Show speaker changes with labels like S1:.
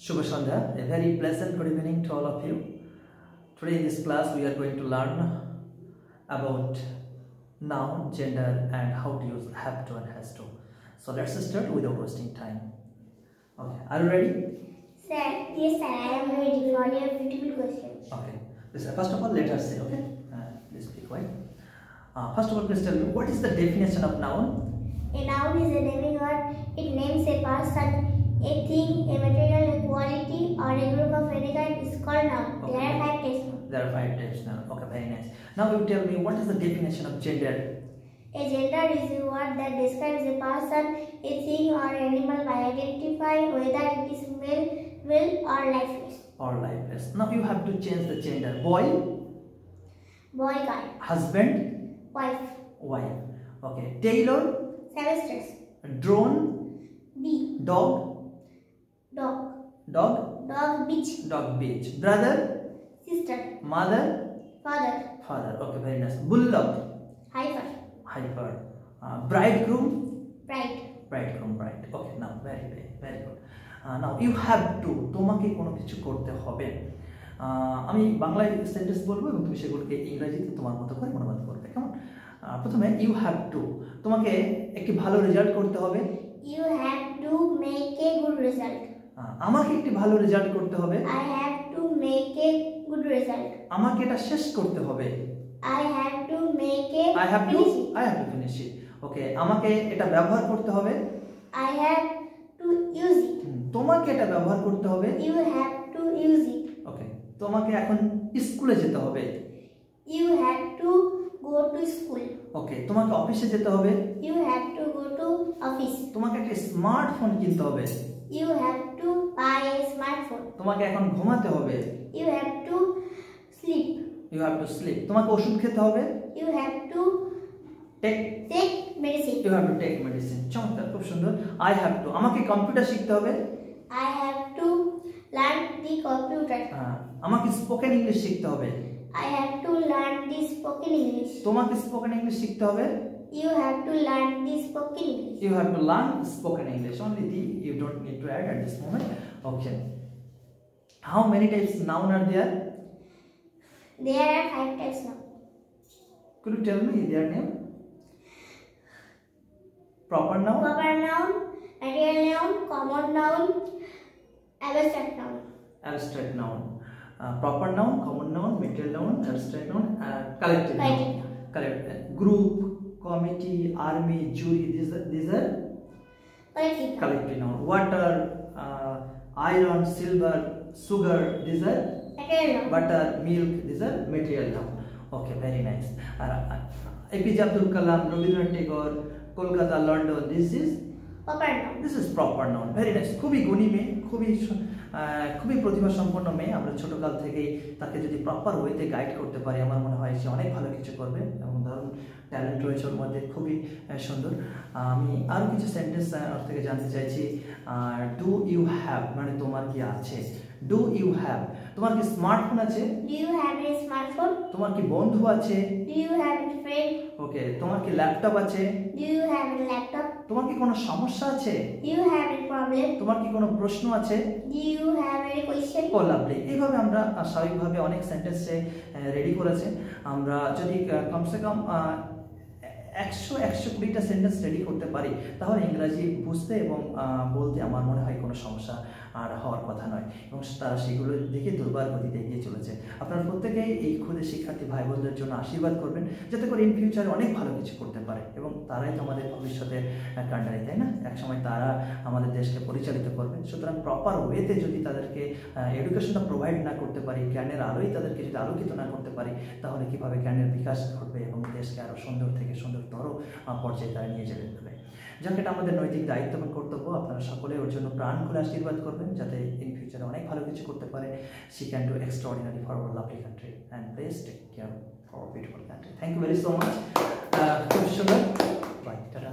S1: Shubha Sandhya, a very pleasant good evening to all of you. Today in this class we are going to learn about noun, gender and how to use have to and has to. So let's start without wasting time. Okay, are you ready?
S2: Sir, yes sir, I am ready for your beautiful questions.
S1: Okay, first of all let us say, okay, please be quiet. First of all, please tell me what is the definition of noun?
S2: A noun is a naming word. It names a person, a thing, a material, a quality, or a group of any kind is called noun.
S1: Okay.
S2: There are 5 types now.
S1: There are 5 types now. Okay, very nice. Now you tell me what is the definition of gender?
S2: A gender is a word that describes a person, a thing, or animal by identifying whether it is male or lifeless.
S1: Or lifeless. Now you have to change the gender. Boy,
S2: Girl,
S1: husband,
S2: wife,
S1: wife. Okay. Tailor,
S2: seamstress,
S1: drone,
S2: bee,
S1: dog, bitch. Brother,
S2: sister,
S1: mother,
S2: father,
S1: Okay, very nice. Bullock,
S2: heifer,
S1: bridegroom,
S2: bride.
S1: Okay, now very good. Now you have to, তোমাকে কোনো কিছু করতে হবে। আমি বাংলায় sentence বলবো এবং তুমি সেগুলোকে ইংরেজিতে তোমার মতো করে অনুবাদ করবে, কেমন? প্রথমে ইউ হ্যাভ টু, তোমাকে একটি ভালো রেজাল্ট করতে হবে।
S2: You have to make a good result.
S1: আমাকে একটি ভালো রেজাল্ট করতে হবে।
S2: I have to make a good result.
S1: আমাকে এটা শেষ করতে হবে।
S2: I have to
S1: finish it. ওকে, আমাকে এটা ব্যবহার করতে হবে।
S2: I have to use it.
S1: তোমাকে এটা ব্যবহার করতে হবে।
S2: You have to use it.
S1: ওকে, তোমাকে এখন স্কুলে যেতে হবে।
S2: You have to go to school.
S1: ওকে, তোমাকে অফিসে যেতে হবে।
S2: You have to go to office.
S1: তোমাকে একটা স্মার্টফোন কিনতে হবে।
S2: You have to buy a smartphone.
S1: তোমাকে এখন ঘুমাতে হবে।
S2: You have to sleep.
S1: তোমাকে ওষুধ খেতে হবে।
S2: You have to
S1: take
S2: medicine.
S1: You have to take medicine. চমৎকার, খুব সুন্দর। I have to, আমাকে কম্পিউটার শিখতে হবে।
S2: I have to learn the computer.
S1: আমাকে স্পোকেন ইংলিশ শিখতে হবে।
S2: I have to learn the spoken English.
S1: তোমাকে স্পোকেন ইংলিশ শিখতে হবে।
S2: You have to learn the spoken English.
S1: You have to learn spoken English. Only the you don't need to add at this moment. Okay. How many types noun are there?
S2: There are 5 types now.
S1: Could you tell me their name? Proper noun,
S2: Material noun, common noun, abstract noun. Proper noun, common noun, material noun, abstract noun, collective noun. Group, committee, army, jury. These are collective noun. Water, iron, silver, sugar. These are butter, milk. These are material noun. Okay, very nice. APJ Abdul Kalam, Rabindranath Tagore, Kolkata, London. This is proper noun. Very nice. খুবই গুণী মেয়ে, খুবই প্রতিভা সম্পন্ন মেয়ে। আমরা ছোটকাল থেকেই তাকে যদি প্রপার ওয়েতে গাইড করতে পারি, আমার মনে হয় সে অনেক ভালো কিছু করবে এবং দারুণ ট্যালেন্ট রয়েছে ওর মধ্যে, খুবই সুন্দর। আমি আরও কিছু সেন্টেন্স ওর থেকে জানতে চাইছি। ডু ইউ হ্যাভ মানে তোমার কি আছে? ডু ইউ হ্যাভ, তোমার কি স্মার্টফোন আছে? Do you have a smartphone?
S1: তোমার কি বন্ধু আছে?
S2: Do you have a friend?
S1: ওকে, তোমার কি ল্যাপটপ আছে?
S2: Do you have a laptop?
S1: তোমার কি কোনো সমস্যা আছে?
S2: Do you have a problem?
S1: তোমার কি কোনো প্রশ্ন আছে?
S2: Do you have a question?
S1: Oh lovely. এইভাবে আমরা স্বাভাবিকভাবে অনেক সেন্টেন্সে রেডি করেছে। আমরা যদি কমসে কম 100-120টা সেন্টেন্স রেডি করতে পারি, তাহলে ইংরাজি বুঝতে এবং বলতে আমার মনে হয় কোনো সমস্যা আর হওয়ার কথা নয়, এবং তারা সেগুলো দেখে দুর্বার গতিতে এগিয়ে চলেছে। আপনারা প্রত্যেকেই এই ক্ষুদে শিক্ষার্থী ভাই বোনদের জন্য আশীর্বাদ করবেন, যাতে করে ইন ফিউচারে অনেক ভালো কিছু করতে পারে, এবং তারাই তো আমাদের ভবিষ্যতের কাণ্ডারি, তাই না? একসময় তারা আমাদের দেশকে পরিচালিত করবে। সুতরাং প্রপার ওয়েতে যদি তাদেরকে এডুকেশনটা প্রোভাইড না করতে পারি, জ্ঞানের আলোয় তাদেরকে যদি আলোকিত না করতে পারি, তাহলে কীভাবে জ্ঞানের বিকাশ ঘটবে এবং দেশকে আরও সুন্দর থেকে সুন্দরতর পর্যায়ে তারা নিয়ে যেতে হবে। যাক, এটা আমাদের নৈতিক দায়িত্ব এবং কর্তব্য। আপনারা সকলে ওর জন্য প্রাণ খুলে আশীর্বাদ করবেন, যাতে ইন ফিউচারে অনেক ভালো কিছু করতে পারে। She can do extraordinary for our lovely country, and please take care of our beautiful country. Thank you very so much. খুব সুন্দর। Bye, tata.